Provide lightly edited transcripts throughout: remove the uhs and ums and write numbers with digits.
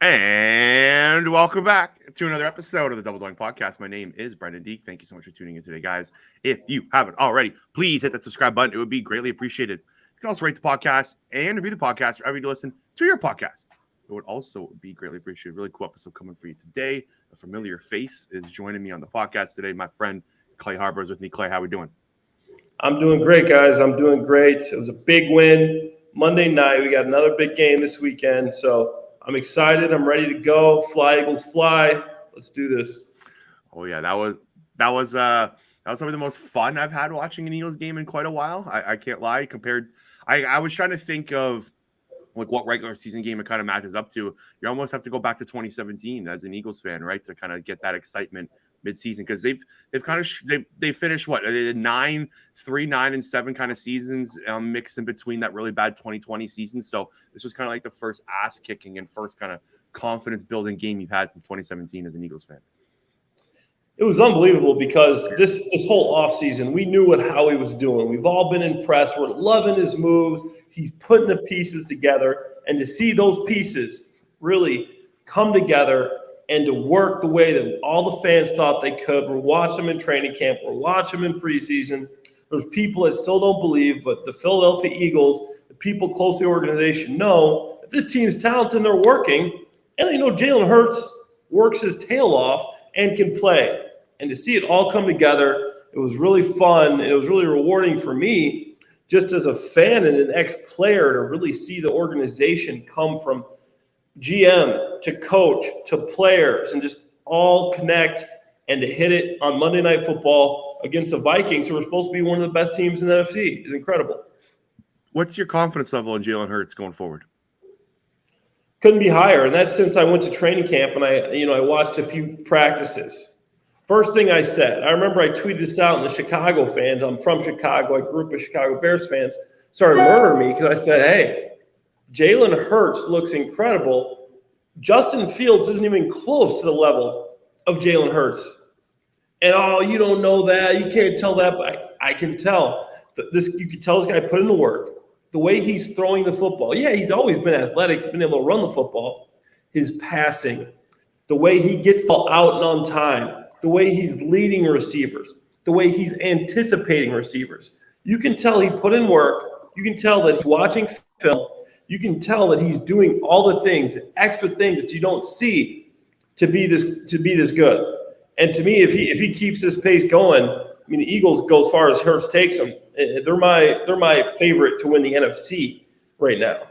And welcome back to another episode of the Double Doink Podcast. My name is Brendan Deek. Thank you so much for tuning in today, guys. If you haven't already, please hit that subscribe button. It would be greatly appreciated. You can also rate the podcast and review the podcast wherever you listen to your podcast. It would also be greatly appreciated. Really cool episode coming for you today. A familiar face is joining me on the podcast today. My friend Clay Harbor is with me. Clay, how are we doing? I'm doing great, guys. I'm doing great. It was a big win Monday night. We got another big game this weekend, so I'm excited. I'm ready to go. Fly, Eagles, fly. Let's do this. Oh yeah, that was probably the most fun I've had watching an Eagles game in quite a while. I can't lie. I was trying to think of like what regular season game it kind of matches up to. You almost have to go back to 2017 as an Eagles fan, right, to kind of get that excitement midseason, because they've finished what 9, 3, 9, and 7 kind of seasons mixed in between that really bad 2020 season. So this was kind of like the first ass kicking and first kind of confidence building game you've had since 2017 as an Eagles fan. It was unbelievable because this whole offseason, we knew what Howie was doing. We've all been impressed. We're loving his moves. He's putting the pieces together. And to see those pieces really come together and to work the way that all the fans thought they could. We're watching them in training camp. We're watching them in preseason. There's people that still don't believe, but the Philadelphia Eagles, the people close to the organization, know that this team's talented and they're working. And they know Jalen Hurts works his tail off and can play. And to see it all come together, it was really fun, and it was really rewarding for me, just as a fan and an ex-player, to really see the organization come from GM to coach to players and just all connect and to hit it on Monday Night Football against the Vikings, who are supposed to be one of the best teams in the NFC. Is incredible. What's your confidence level in Jalen Hurts going forward? Couldn't be higher, and that's since I went to training camp and I watched a few practices. First thing I said, I remember I tweeted this out, and the Chicago fans, I'm from Chicago, I grew up with Chicago Bears fans, started murdering me because I said, hey, Jalen Hurts looks incredible. Justin Fields isn't even close to the level of Jalen Hurts. And, you don't know that. You can't tell that. But I can tell. You can tell this guy put in the work. The way he's throwing the football. Yeah, he's always been athletic. He's been able to run the football. His passing, the way he gets the ball out and on time, the way he's leading receivers, the way he's anticipating receivers. You can tell he put in work. You can tell that he's watching film. You can tell that he's doing all the things, extra things that you don't see to be this good. And to me, if he keeps this pace going, I mean, the Eagles go as far as Hurts takes them. They're my favorite to win the NFC right now.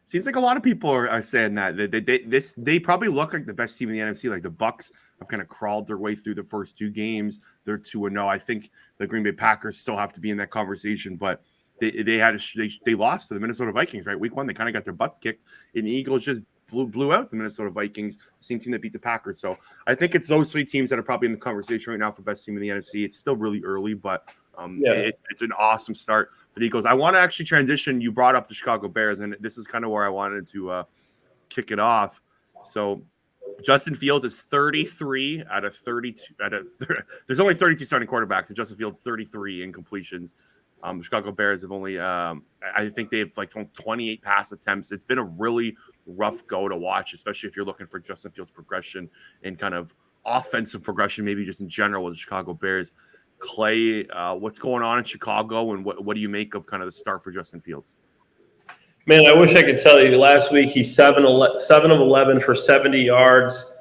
Seems like a lot of people are saying that they probably look like the best team in the NFC. Like the Bucs have kind of crawled their way through the first 2 games. They're 2-0. I think the Green Bay Packers still have to be in that conversation, but they lost to the Minnesota Vikings, right? Week 1, they kind of got their butts kicked, and the Eagles just blew out the Minnesota Vikings, the same team that beat the Packers. So I think it's those 3 teams that are probably in the conversation right now for best team in the NFC. It's still really early, but it's an awesome start for the Eagles. I want to actually transition. You brought up the Chicago Bears, and this is kind of where I wanted to kick it off. So Justin Fields is 33 out of 32. There's only 32 starting quarterbacks, and Justin Fields 33 incompletions. The Chicago Bears have only, I think they've thrown 28 pass attempts. It's been a really rough go to watch, especially if you're looking for Justin Fields' progression and kind of offensive progression, maybe just in general with the Chicago Bears. Clay, what's going on in Chicago, and what do you make of kind of the start for Justin Fields? Man, I wish I could tell you. Last week, he's 7 of 11 for 70 yards.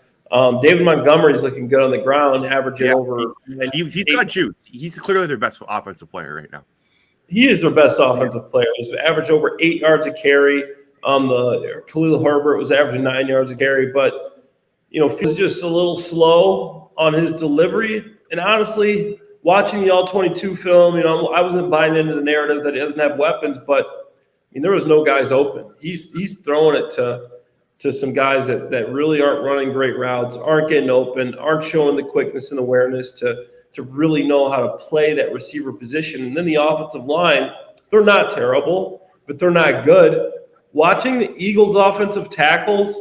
David Montgomery's looking good on the ground, averaging over. He's got juice. He's clearly their best offensive player right now. He is their best offensive player. He's averaged over 8 yards a carry. The Khalil Herbert was averaging 9 yards a carry, but Fields just a little slow on his delivery. And honestly, watching the All-22 film, I wasn't buying into the narrative that he doesn't have weapons, but there was no guys open. He's throwing it to some guys that really aren't running great routes, aren't getting open, aren't showing the quickness and awareness to really know how to play that receiver position. And then the offensive line, they're not terrible, but they're not good. Watching the Eagles' offensive tackles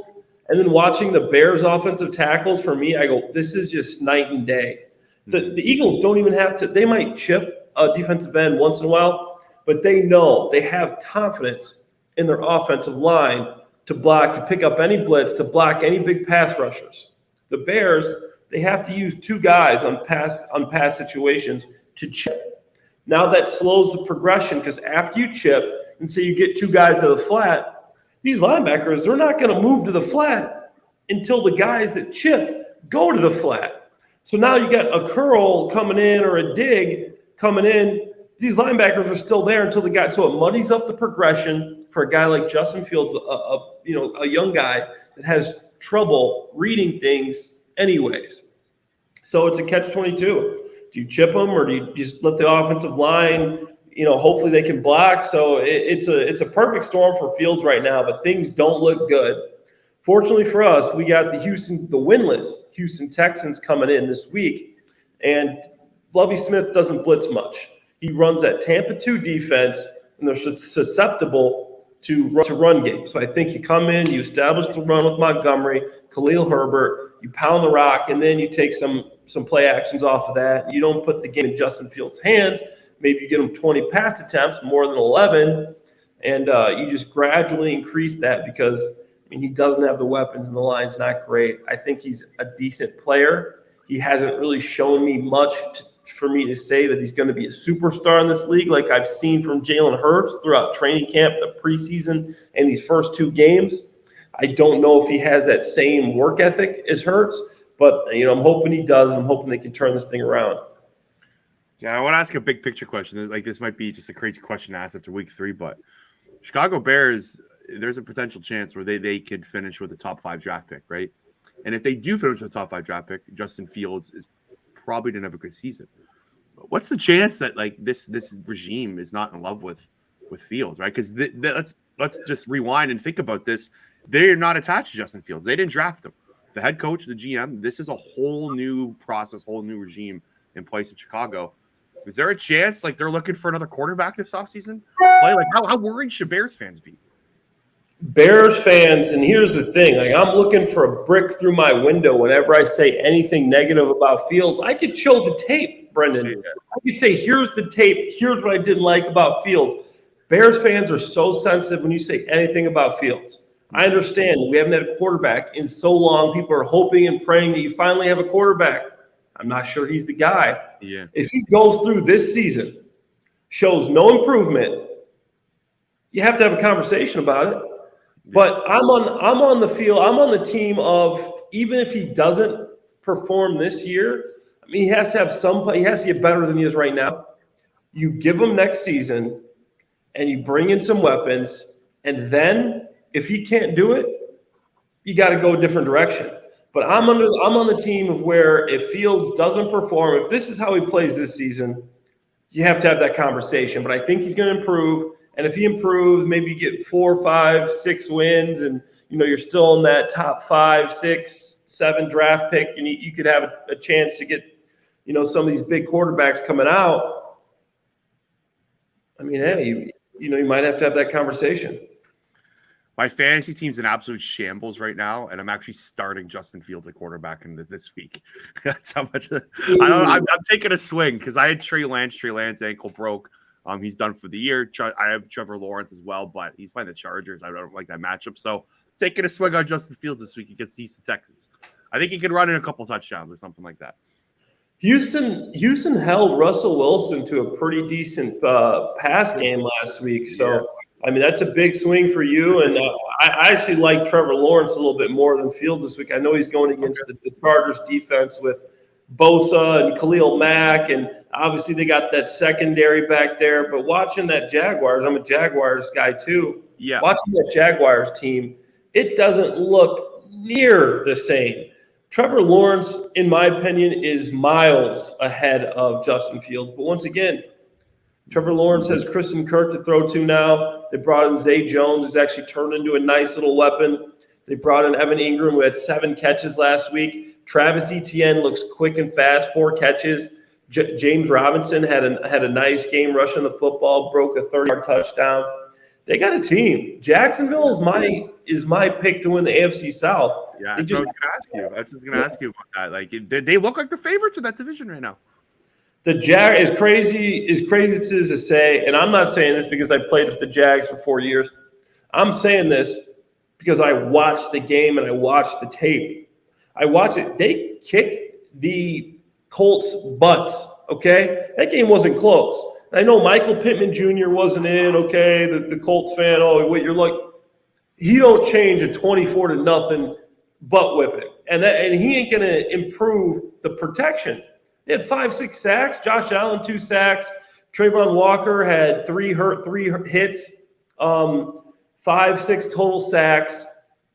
and then watching the Bears' offensive tackles, for me, I go, this is just night and day. The Eagles don't even have to – they might chip a defensive end once in a while, but they know they have confidence in their offensive line to block, to pick up any blitz, to block any big pass rushers. The Bears, they have to use 2 guys on pass situations to chip. Now that slows the progression because after you chip and say you get 2 guys to the flat, these linebackers, they're not going to move to the flat until the guys that chip go to the flat. So now you got a curl coming in or a dig coming in. These linebackers are still there until the guy. So it muddies up the progression for a guy like Justin Fields, a young guy that has trouble reading things anyways. So it's a catch-22. Do you chip them or do you just let the offensive line, hopefully they can block? So it's a perfect storm for Fields right now, but things don't look good. Fortunately for us, we got the winless Houston Texans coming in this week, and Lovie Smith doesn't blitz much. He runs that Tampa 2 defense, and they're susceptible to run game. So I think you come in, you establish the run with Montgomery, Khalil Herbert, you pound the rock, and then you take some play actions off of that. You don't put the game in Justin Fields' hands. Maybe you get him 20 pass attempts, more than 11, and you just gradually increase that because, he doesn't have the weapons and the line's not great. I think he's a decent player. He hasn't really shown me much for me to say that he's going to be a superstar in this league like I've seen from Jalen Hurts throughout training camp, the preseason, and these first 2 games. I don't know if he has that same work ethic as Hurts, but, I'm hoping he does, and I'm hoping they can turn this thing around. Yeah, I want to ask a big picture question. Like, this might be just a crazy question to ask after week 3, but Chicago Bears, there's a potential chance where they could finish with a top 5 draft pick, right? And if they do finish with a top 5 draft pick, Justin Fields is probably didn't have a good season. But what's the chance that this regime is not in love with Fields, right? Because let's just rewind and think about this. They're not attached to Justin Fields. They didn't draft him. The head coach, the GM, this is a whole new process, whole new regime in place in Chicago. Is there a chance they're looking for another quarterback this offseason? How worried should Bears fans be? Bears fans, and here's the thing, I'm looking for a brick through my window whenever I say anything negative about Fields. I could show the tape, Brendan. Yeah. I could say, here's the tape. Here's what I didn't like about Fields. Bears fans are so sensitive when you say anything about Fields. I understand we haven't had a quarterback in so long. People are hoping and praying that you finally have a quarterback. I'm not sure he's the guy. Yeah. If he goes through this season, shows no improvement, you have to have a conversation about it. But I'm on the field. I'm on the team of, even if he doesn't perform this year, he has to have he has to get better than he is right now. You give him next season, and you bring in some weapons, and then if he can't do it, you got to go a different direction. But I'm on the team of where if Fields doesn't perform, if this is how he plays this season, you have to have that conversation. But I think he's going to improve. And if he improves, maybe you get 4, 5, 6 wins, and you're still in that top 5, 6, 7 draft pick, and you could have a chance to get some of these big quarterbacks coming out. Hey, you might have to have that conversation. My fantasy team's in absolute shambles right now, and I'm actually starting Justin Fields at quarterback this week. That's how much I'm taking a swing because I had Trey Lance. Trey Lance ankle broke. He's done for the year. I have Trevor Lawrence as well, but he's playing the Chargers. I don't like that matchup. So taking a swing on Justin Fields this week against Houston Texans. I think he could run in a couple touchdowns or something like that. Houston held Russell Wilson to a pretty decent pass game last week. So, yeah. That's a big swing for you. And I actually like Trevor Lawrence a little bit more than Fields this week. I know he's going against the Chargers defense with Bosa and Khalil Mack, and obviously they got that secondary back there. But watching that Jaguars, I'm a Jaguars guy too. Yeah. Watching that Jaguars team, it doesn't look near the same. Trevor Lawrence, in my opinion, is miles ahead of Justin Fields. But once again, Trevor Lawrence has Christian Kirk to throw to now. They brought in Zay Jones, who's actually turned into a nice little weapon. They brought in Evan Ingram, who had 7 catches last week. Travis Etienne looks quick and fast, 4 catches. James Robinson had a nice game rushing the football, broke a 30-yard touchdown. They got a team. Jacksonville is my pick to win the AFC South. Yeah, I was going to ask you. I was just going to ask you about that. They look like the favorites in that division right now. The Jag is crazy to say, and I'm not saying this because I played with the Jags for 4 years. I'm saying this because I watched the game and I watched the tape. I watched it. They kicked the Colts' butts, okay? That game wasn't close. I know Michael Pittman Jr. wasn't in, okay? The Colts fan, oh, wait, you're like, he don't change a 24-0 butt whipping. And he ain't going to improve the protection. They had 5-6 sacks. Josh Allen, 2 sacks. Trayvon Walker had 3 hits, 5-6 total sacks.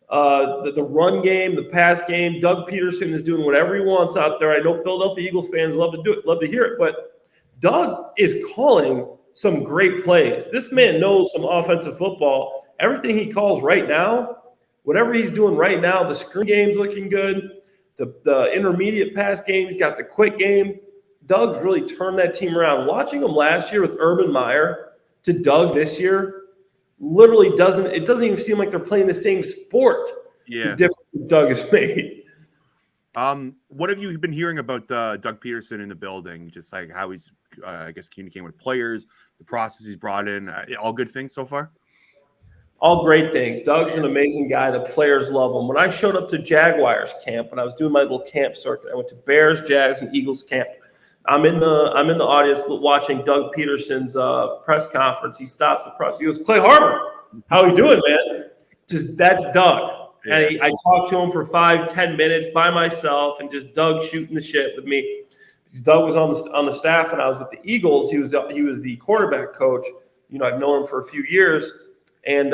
The run game, the pass game, Doug Pederson is doing whatever he wants out there. I know Philadelphia Eagles fans love to do it, love to hear it, but Doug is calling some great plays. This man knows some offensive football. Everything he calls right now, whatever he's doing right now, the screen game's looking good. The intermediate pass game, he's got the quick game. Doug's really turned that team around. Watching him last year with Urban Meyer to Doug this year literally doesn't even seem like they're playing the same sport. Yeah. The difference Doug has made. What have you been hearing about Doug Pederson in the building? Just like how he's, I guess, communicating with players, the process he's brought in. All good things so far? All great things. Doug's an amazing guy. The players love him. When I showed up to Jaguars camp, when I was doing my little camp circuit, I went to Bears, Jags, and Eagles camp. I'm in the audience watching Doug Peterson's press conference. He stops the press. He goes, "Clay Harbor, how you doing, man?" That's Doug. Yeah. And I talked to him for 5-10 minutes by myself, and just Doug shooting the shit with me. Because Doug was on the staff, and I was with the Eagles. He was the quarterback coach. You know, I've known him for a few years, and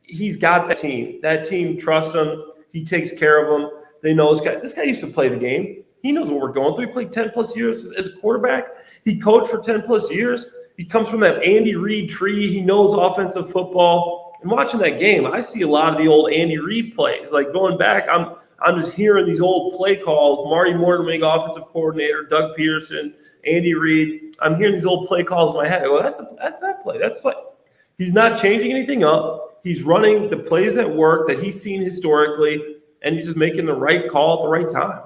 he's got that team. That team trusts him. He takes care of them. They know this guy. This guy used to play the game. He knows what we're going through. He played 10+ years as a quarterback. He coached for 10+ years. He comes from that Andy Reid tree. He knows offensive football. And watching that game, I see a lot of the old Andy Reid plays. Like going back, I'm just hearing these old play calls. Marty Morningwig, offensive coordinator, Doug Pederson, Andy Reid. I'm hearing these old play calls in my head. I go, that's that play. That's play. He's not changing anything up. He's running the plays that work that he's seen historically, and he's just making the right call at the right time.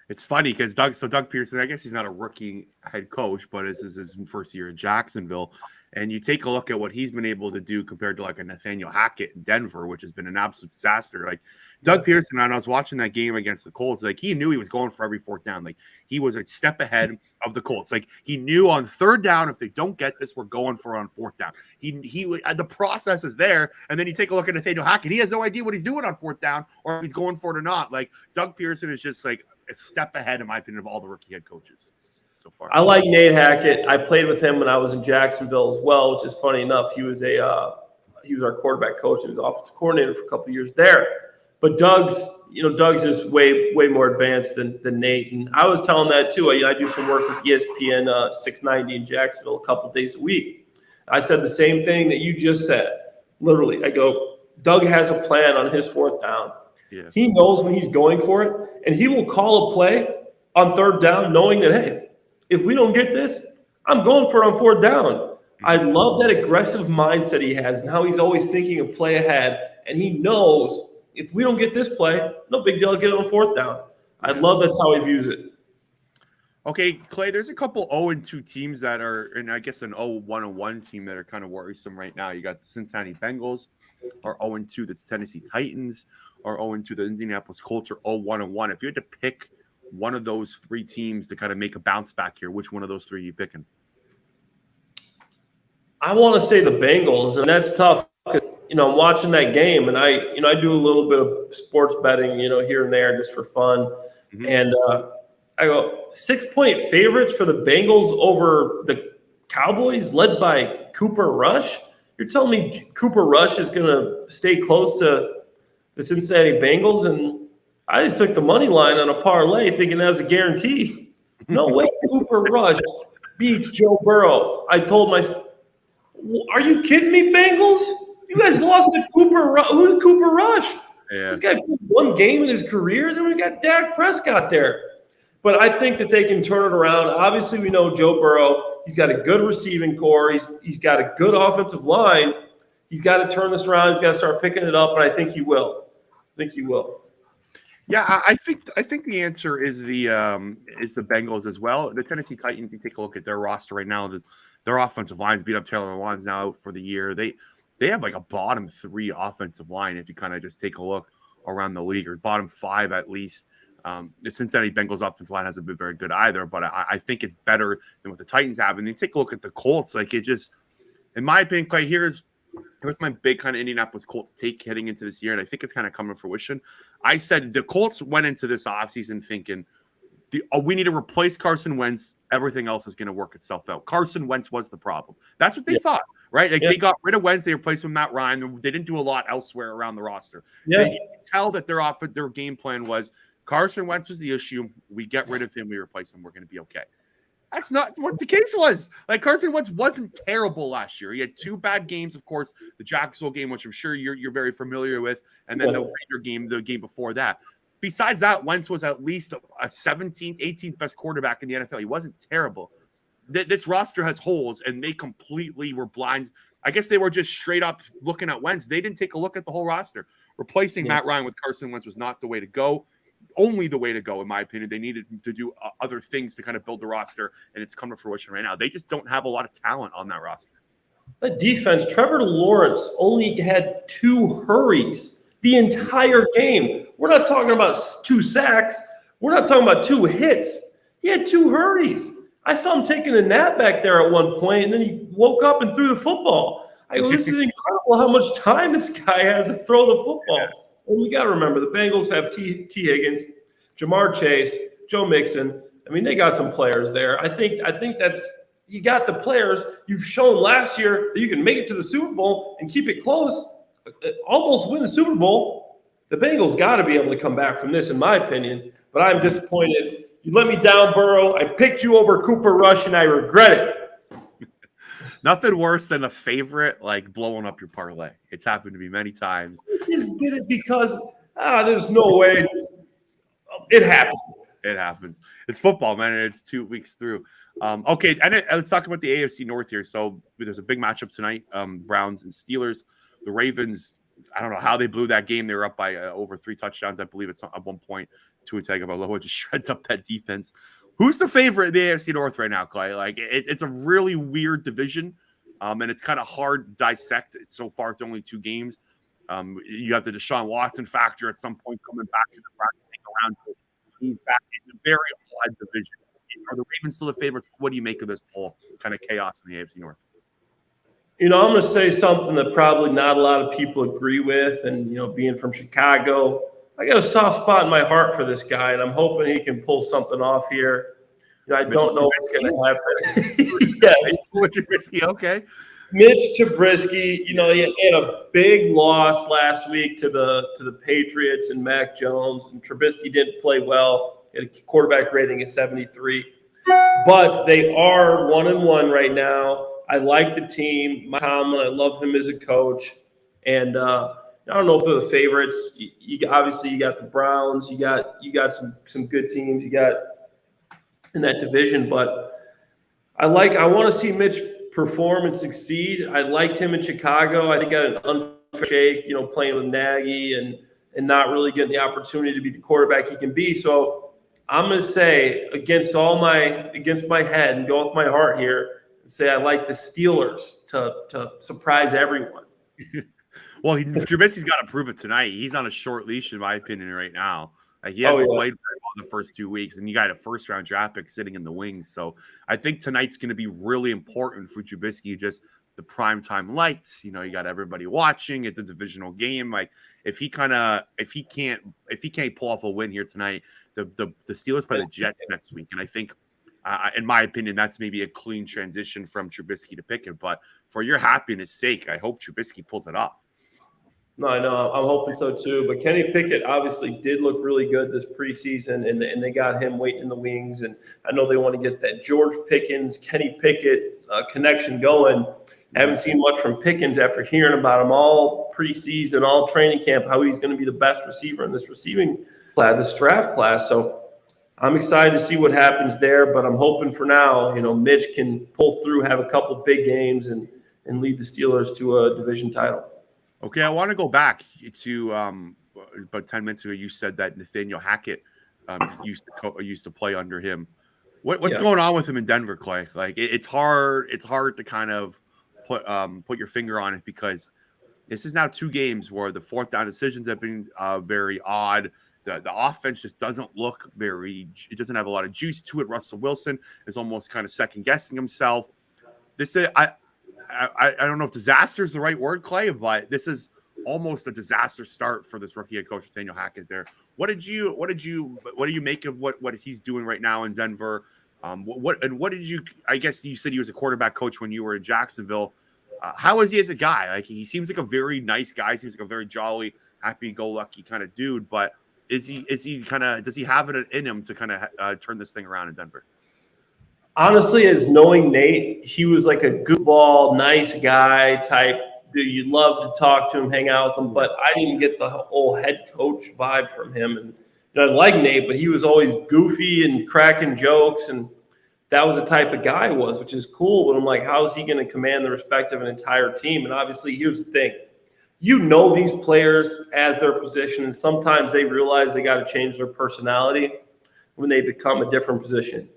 It's funny because Doug Pederson, I guess he's not a rookie head coach, but this is his first year in Jacksonville. And you take a look at what he's been able to do compared to like a Nathaniel Hackett in Denver, which has been an absolute disaster. Like Doug Pederson, and I was watching that game against the Colts, like he knew he was going for every 4th down. Like he was a step ahead of the Colts. Like he knew on 3rd down, if they don't get this, we're going for it on 4th down. He the process is there. And then you take a look at Nathaniel Hackett. He has no idea what he's doing on 4th down or if he's going for it or not. Like Doug Pederson is just like a step ahead, in my opinion, of all the rookie head coaches so far. I like Nate Hackett. I played with him when I was in Jacksonville as well, which is funny enough. He was our quarterback coach. He was offensive coordinator for a couple of years there. But Doug's just way more advanced than Nate. And I was telling that too. I do some work with ESPN 690 in Jacksonville a couple of days a week. I said the same thing that you just said. Literally, I go, Doug has a plan on his 4th down. Yeah. He knows when he's going for it, and he will call a play on 3rd down knowing that, hey, if we don't get this, I'm going for it on 4th down. I love that aggressive mindset he has and how he's always thinking a play ahead, and he knows if we don't get this play, no big deal, get it on 4th down. I love that's how he views it. Okay, Clay, there's a couple 0-2 teams that are, and I guess an 0-1-1 team that are kind of worrisome right now. You got the Cincinnati Bengals are 0-2, the Tennessee Titans are 0-2, the Indianapolis Colts are 0-1-1. If you had to pick one of those 3 teams to kind of make a bounce back here, which one of those 3 are you picking? I want to say the Bengals, and that's tough because, I'm watching that game, and I do a little bit of sports betting, here and there just for fun. Mm-hmm. And I go 6-point favorites for the Bengals over the Cowboys led by Cooper Rush. You're telling me Cooper Rush is going to stay close to the Cincinnati Bengals? And I just took the money line on a parlay thinking that was a guarantee. No way Cooper Rush beats Joe Burrow. I told myself, are you kidding me, Bengals? You guys lost to Cooper Rush. Who's Cooper Rush? Yeah. This guy played 1 game in his career. Then we got Dak Prescott there. But I think that they can turn it around. Obviously, we know Joe Burrow. He's got a good receiving core. He's got a good offensive line. He's got to turn this around. He's got to start picking it up, and I think he will. Yeah, I think the answer is the Bengals as well. The Tennessee Titans, you take a look at their roster right now. Their offensive line's beat up. Taylor Lewan's now out for the year. they have like a bottom 3 offensive line if you kind of just take a look around the league, or bottom 5 at least. The Cincinnati Bengals offensive line hasn't been very good either, but I think it's better than what the Titans have. And then take a look at the Colts. Like, it just, in my opinion, Clay, here's my big kind of Indianapolis Colts take heading into this year, and I think it's kind of coming to fruition. I said the Colts went into this offseason thinking, we need to replace Carson Wentz. Everything else is going to work itself out. Carson Wentz was the problem. That's what they thought, right? Like, they got rid of Wentz. They replaced with Matt Ryan. They didn't do a lot elsewhere around the roster. Yeah. They could tell that their game plan was Carson Wentz was the issue. We get rid of him. We replace him. We're going to be okay. That's not what the case was. Like, Carson Wentz wasn't terrible last year. He had 2 bad games, of course, the Jacksonville game, which I'm sure you're very familiar with, and then the Raider game, the game before that. Besides that, Wentz was at least a 17th, 18th best quarterback in the NFL. He wasn't terrible. This roster has holes, and they completely were blind. I guess they were just straight up looking at Wentz. They didn't take a look at the whole roster. Replacing Matt Ryan with Carson Wentz was not the way to go. Only the way to go, in my opinion. They needed to do other things to kind of build the roster, and it's come to fruition right now. They just don't have a lot of talent on that roster. The defense, Trevor Lawrence only had 2 hurries the entire game. We're not talking about 2 sacks. We're not talking about 2 hits. He had 2 hurries. I saw him taking a nap back there at one point, and then he woke up and threw the football. I go, this is incredible how much time this guy has to throw the football. And we got to remember, the Bengals have T. Higgins, Jamar Chase, Joe Mixon. I mean, they got some players there. I think that's – you got the players. You've shown last year that you can make it to the Super Bowl and keep it close, almost win the Super Bowl. The Bengals got to be able to come back from this, in my opinion. But I'm disappointed. You let me down, Burrow. I picked you over Cooper Rush, and I regret it. Nothing worse than a favorite, like, blowing up your parlay. It's happened to me many times. I just did it because there's no way. It happened. It happens. It's football, man, and it's 2 weeks through. Okay, and let's talk about the AFC North here. So there's a big matchup tonight, Browns and Steelers. The Ravens, I don't know how they blew that game. They were up by over 3 touchdowns, I believe, at one point. Tua Tagovailoa just shreds up that defense. Who's the favorite in the AFC North right now, Clay? Like, it's a really weird division, and it's kind of hard to dissect. So far, it's only 2 games. You have the Deshaun Watson factor at some point coming back to the practicing around. So he's back. It's a very odd division. Are the Ravens still the favorites? What do you make of this whole kind of chaos in the AFC North? I'm going to say something that probably not a lot of people agree with, and being from Chicago, I got a soft spot in my heart for this guy, and I'm hoping he can pull something off here. I don't know what's going to happen. Yes. Trubisky, okay. Mitch Trubisky, he had a big loss last week to the Patriots and Mac Jones, and Trubisky didn't play well. He had a quarterback rating of 73. But they are 1-1 right now. I like the team. Mike Tomlin, I love him as a coach. And I don't know if they're the favorites. Obviously, you got the Browns. You got some good teams. You got in that division. But I want to see Mitch perform and succeed. I liked him in Chicago. I think he got an unfair shake, playing with Nagy and not really getting the opportunity to be the quarterback he can be. So I'm going to say against my head and go with my heart here, say I like the Steelers to surprise everyone. Well, Trubisky's got to prove it tonight. He's on a short leash, in my opinion, right now. He hasn't played very well the first 2 weeks, and you got a first-round draft pick sitting in the wings. So I think tonight's going to be really important for Trubisky. Just the primetime lights. You got everybody watching. It's a divisional game. Like, if he can't pull off a win here tonight, the Steelers play the Jets next week, and I think. In my opinion, that's maybe a clean transition from Trubisky to Pickett. But for your happiness' sake, I hope Trubisky pulls it off. No, I know. I'm hoping so too. But Kenny Pickett obviously did look really good this preseason, and they got him waiting in the wings. And I know they want to get that George Pickens, Kenny Pickett connection going. Haven't seen much from Pickens after hearing about him all preseason, all training camp, how he's going to be the best receiver in this draft class. So I'm excited to see what happens there, but I'm hoping for now, Mitch can pull through, have a couple big games, and lead the Steelers to a division title. Okay, I want to go back to about 10 minutes ago. You said that Nathaniel Hackett used to play under him. What's going on with him in Denver, Clay? Like, it's hard to kind of put your finger on it, because This is now 2 games where the fourth down decisions have been very odd. The offense just doesn't look it doesn't have a lot of juice to it. Russell Wilson is almost kind of second guessing himself. This is, I don't know if disaster is the right word, Clay, but this is almost a disaster start for this rookie head coach Nathaniel Hackett there. What do you make of what he's doing right now in Denver? What did you, I guess you said he was a quarterback coach when you were in Jacksonville. How is he as a guy? Like, he seems like a very nice guy, seems like a very jolly, happy-go-lucky kind of dude, but does he have it in him to kind of turn this thing around in Denver? Honestly, as knowing Nate, he was like a goofball, nice guy type. Dude, you'd love to talk to him, hang out with him, but I didn't get the whole head coach vibe from him. And I like Nate, but he was always goofy and cracking jokes, and that was the type of guy he was, which is cool. But I'm like, how is he going to command the respect of an entire team? And obviously, here's the thing. You know these players as their position, and sometimes they realize they got to change their personality when they become a different position.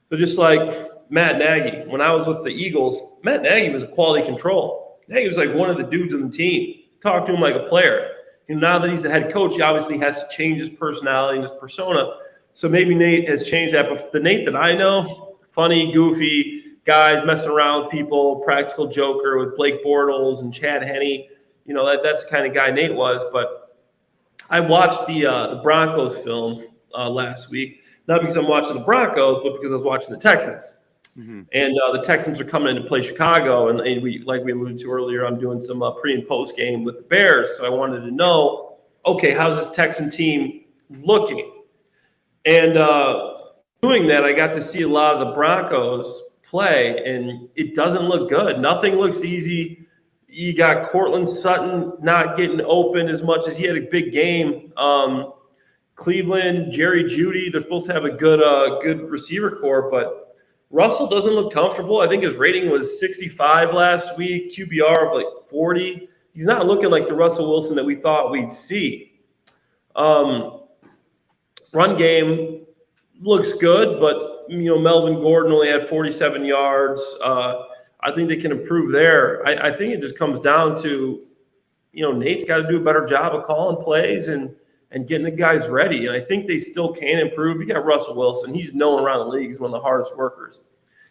So just like Matt Nagy, when I was with the Eagles, Matt Nagy was a quality control. Nagy was like one of the dudes on the team. Talk to him like a player. Now that he's the head coach, he obviously has to change his personality and his persona. So maybe Nate has changed that. But the Nate that I know, funny, goofy guy, messing around with people, practical joker with Blake Bortles and Chad Henne. That's the kind of guy Nate was. But I watched the Broncos film last week. Not because I'm watching the Broncos, but because I was watching the Texans. Mm-hmm. And the Texans are coming in to play Chicago. And we, like we alluded to earlier, I'm doing some pre- and post game with the Bears. So I wanted to know, okay, how's this Texan team looking? And doing that, I got to see a lot of the Broncos play, and it doesn't look good. Nothing looks easy. You got Cortland Sutton not getting open as much as he had a big game. Cleveland, Jerry Jeudy, they're supposed to have a good receiver core, but Russell doesn't look comfortable. I think his rating was 65 last week, QBR of like 40. He's not looking like the Russell Wilson that we thought we'd see. Run game looks good, but Melvin Gordon only had 47 yards. I think they can improve there. I think it just comes down to, Nate's got to do a better job of calling plays and getting the guys ready. And I think they still can improve. You got Russell Wilson. He's known around the league as one of the hardest workers.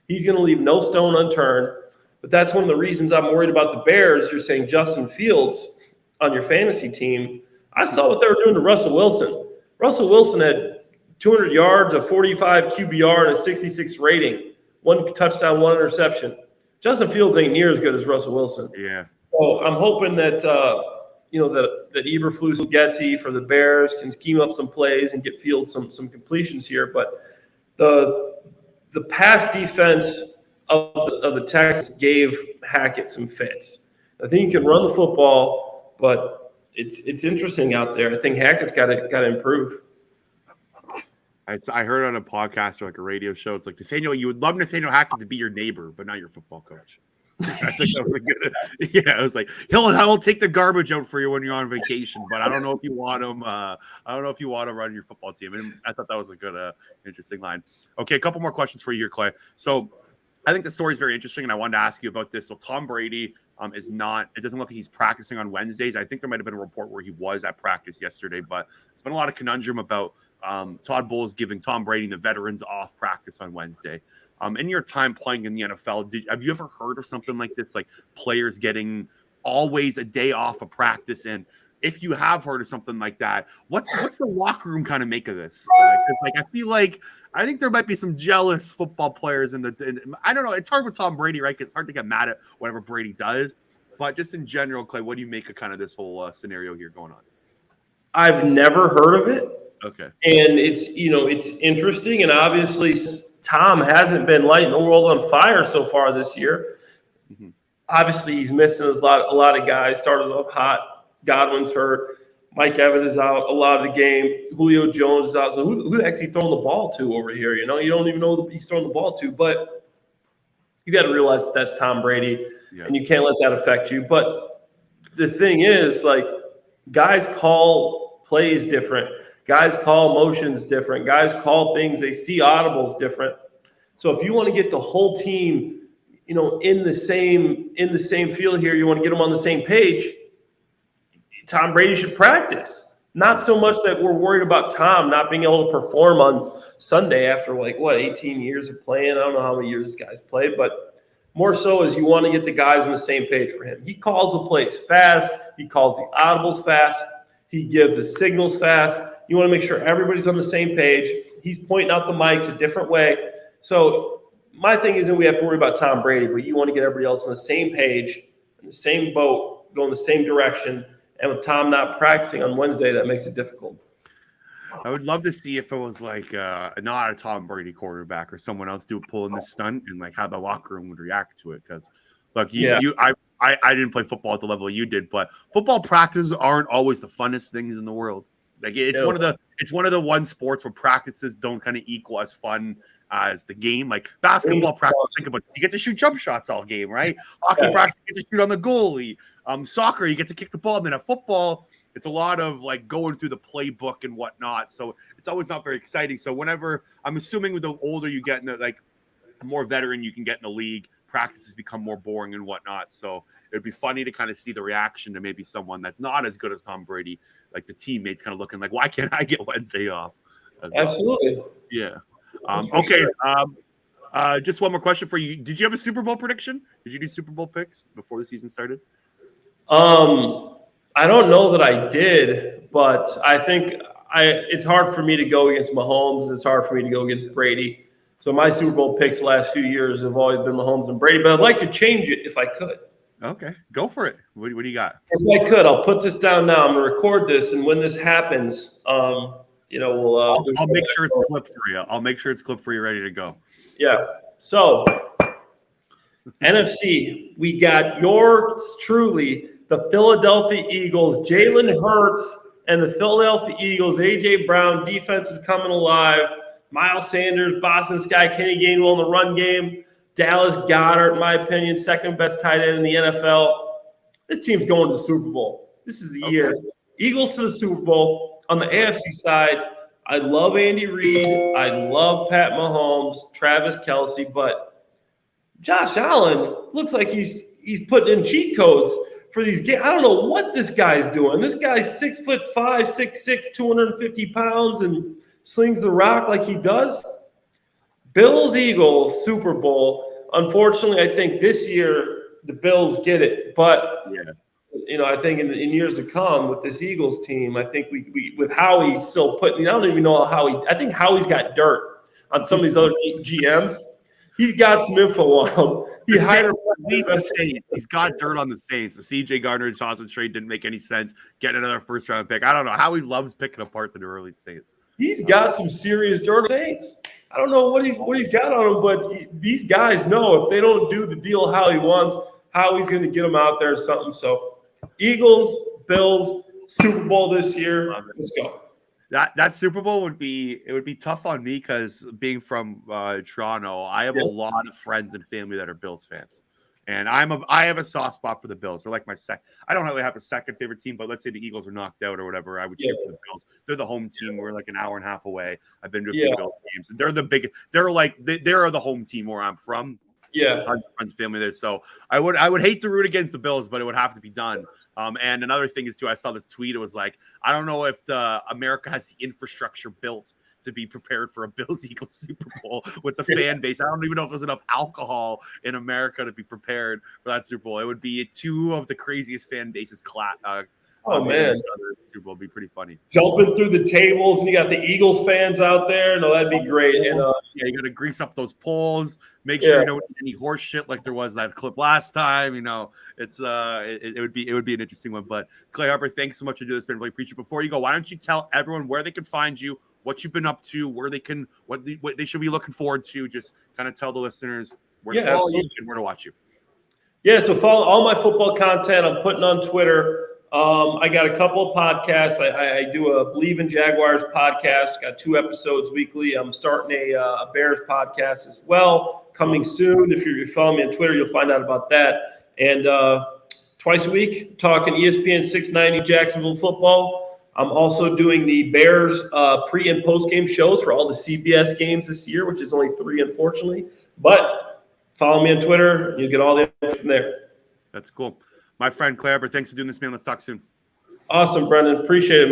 He's going to leave no stone unturned. But that's one of the reasons I'm worried about the Bears. You're saying Justin Fields on your fantasy team. I saw what they were doing to Russell Wilson. Russell Wilson had 200 yards, a 45 QBR, and a 66 rating. 1 touchdown, 1 interception. Justin Fields ain't near as good as Russell Wilson. Yeah. So I'm hoping that that Eberflus gets for the Bears can scheme up some plays and get Fields some completions here. But the pass defense of the Texans gave Hackett some fits. I think he can run the football, but it's interesting out there. I think Hackett's got to improve. I heard on a podcast or like a radio show, it's like, Nathaniel, you would love Nathaniel Hackett to be your neighbor, but not your football coach. I think that was good. Yeah, I was like, he'll take the garbage out for you when you're on vacation, but I don't know if you want him. I don't know if you want to run your football team. And I thought that was a good, interesting line. Okay, a couple more questions for you here, Clay. So I think the story is very interesting, and I wanted to ask you about this. So Tom Brady is not. It doesn't look like he's practicing on Wednesdays. I think there might have been a report where he was at practice yesterday, but there's been a lot of conundrum about Todd Bowles giving Tom Brady and the veterans off practice on Wednesday. In your time playing in the NFL, have you ever heard of something like this, like players getting always a day off of practice? And if you have heard of something like that, what's the locker room kind of make of this? I think there might be some jealous football players I don't know. It's hard with Tom Brady, right? Because it's hard to get mad at whatever Brady does. But just in general, Clay, what do you make of kind of this whole scenario here going on? I've never heard of it. Okay. And it's interesting, and obviously Tom hasn't been lighting the world on fire so far this year. Mm-hmm. Obviously, he's missing a lot of guys. Started off hot. Godwin's hurt. Mike Evans is out a lot of the game. Julio Jones is out. So who actually throwing the ball to over here? You don't even know who he's throwing the ball to. But you got to realize that's Tom Brady, and you can't let that affect you. But the thing is, like, guys call plays different. Guys call motions different. Guys call things. They see audibles different. So if you want to get the whole team, in the same field here, you want to get them on the same page. Tom Brady should practice. Not so much that we're worried about Tom not being able to perform on Sunday after 18 years of playing. I don't know how many years this guy's played, but more so is you want to get the guys on the same page for him. He calls the plays fast. He calls the audibles fast. He gives the signals fast. You want to make sure everybody's on the same page. He's pointing out the mics a different way. So my thing isn't we have to worry about Tom Brady, but you want to get everybody else on the same page, in the same boat, going the same direction. And with Tom not practicing on Wednesday, that makes it difficult. I would love to see if it was like not a Tom Brady quarterback or someone else pulling the stunt and like how the locker room would react to it. Because look, I didn't play football at the level you did, but football practices aren't always the funnest things in the world. Like it's one of the one sports where practices don't kind of equal as fun as the game. Like basketball practice, think about it. You get to shoot jump shots all game, right? Hockey practice, you get to shoot on the goalie. Soccer, you get to kick the ball. And then at football, it's a lot of like going through the playbook and whatnot. So it's always not very exciting. So whenever I'm assuming with the older you get, the more veteran you can get in the league, practices become more boring and whatnot. So it'd be funny to kind of see the reaction to maybe someone that's not as good as Tom Brady, like the teammates kind of looking like, why can't I get Wednesday off? Absolutely. Yeah. Okay. Just one more question for you. Did you have a Super Bowl prediction? Did you do Super Bowl picks before the season started? I don't know that I did, but I think it's hard for me to go against Mahomes. It's hard for me to go against Brady. So my Super Bowl picks the last few years have always been Mahomes and Brady, but I'd like to change it if I could. Okay, go for it. What do you got? If I could, I'll put this down now. I'm going to record this, and when this happens, we'll. I'll make sure it's clipped for you. I'll make sure it's clipped for you, ready to go. Yeah. So NFC, we got yours truly, the Philadelphia Eagles, Jalen Hurts, and the Philadelphia Eagles, A.J. Brown. Defense is coming alive. Miles Sanders, Boston Sky, Kenny Gainwell in the run game. Dallas Goedert, in my opinion, second best tight end in the NFL. This team's going to the Super Bowl. This is the year. Eagles to the Super Bowl. On the AFC side, I love Andy Reid. I love Pat Mahomes, Travis Kelce, but Josh Allen looks like he's putting in cheat codes for these games. I don't know what this guy's doing. This guy's 6'5", 6'6", 250 pounds, and slings the rock like he does. Bills, Eagles, Super Bowl. Unfortunately, I think this year the Bills get it. But, I think in years to come with this Eagles team, I think we with Howie still putting – I don't even know how I think Howie's got dirt on some of these other GMs. He's got some info on him. He's got dirt on the Saints. The C.J. Gardner-Johnson trade didn't make any sense. Getting another first-round pick. I don't know how he loves picking apart the New Orleans Saints. He's got some serious dirt on the Saints. I don't know what he's got on him, but these guys know if they don't do the deal how he wants, how he's going to get them out there or something. So Eagles, Bills, Super Bowl this year. Let's go. That Super Bowl would be tough on me because being from Toronto, I have a lot of friends and family that are Bills fans, and I have a soft spot for the Bills. They're like my I don't really have a second favorite team, but let's say the Eagles are knocked out or whatever, I would cheer for the Bills. They're the home team. We're like an hour and a half away. I've been to a few Bills games, and they're the big. They're the home team where I'm from. Yeah, tons of friends, family there. So I would hate to root against the Bills, but it would have to be done. And another thing is too, I saw this tweet. It was like, I don't know if America has the infrastructure built to be prepared for a Bills-Eagles Super Bowl with the fan base. I don't even know if there's enough alcohol in America to be prepared for that Super Bowl. It would be two of the craziest fan bases. Man, Super Bowl would be pretty funny. Jumping through the tables, and you got the Eagles fans out there. No, that'd be great. And you got to grease up those poles. Make sure you don't eat any horse shit like there was that clip last time. It's it would be an interesting one. But Clay Harper, thanks so much for doing this. Been really appreciate. Before you go, why don't you tell everyone where they can find you, what you've been up to, where they can, what they should be looking forward to. Just kind of tell the listeners where to follow you and where to watch you. Yeah, so follow all my football content I'm putting on Twitter. I got a couple of podcasts. I do a Believe in Jaguars podcast. Got 2 episodes weekly. I'm starting a Bears podcast as well, coming soon. If you follow me on Twitter, you'll find out about that. And twice a week, talking ESPN 690 Jacksonville football. I'm also doing the Bears pre- and post-game shows for all the CBS games this year, which is only 3, unfortunately. But follow me on Twitter. You'll get all the info from there. That's cool. My friend Claire, thanks for doing this, man. Let's talk soon. Awesome, Brendan. Appreciate it.